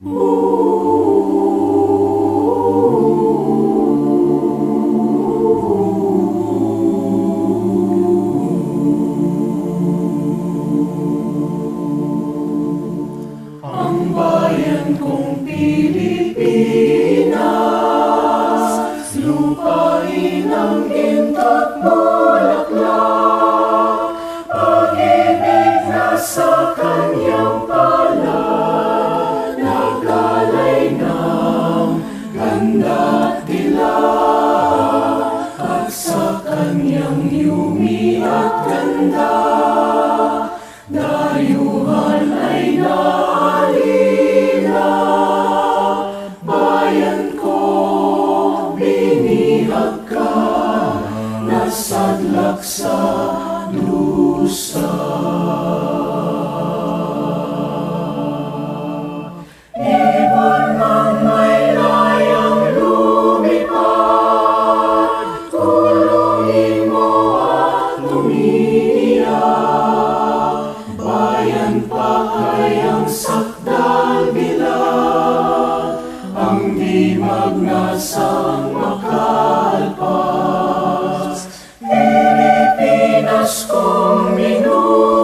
Ang bayan kong Pilipinas, lupain ang ginto't bulaklak, pag-ibig na sa kanyang palad, nagalay ng ganda't dilag, at sa kanyang yumi at ganda, dayuhan ay naalila. Bayan ko, binihag ka, nasadlak sa dusa. Ibon man may layang lumipad, kulungin mo at umiiyak. Bayan pa kayang sakdal bilag, ang di magnasang makalpas. Pilipinas kong minura,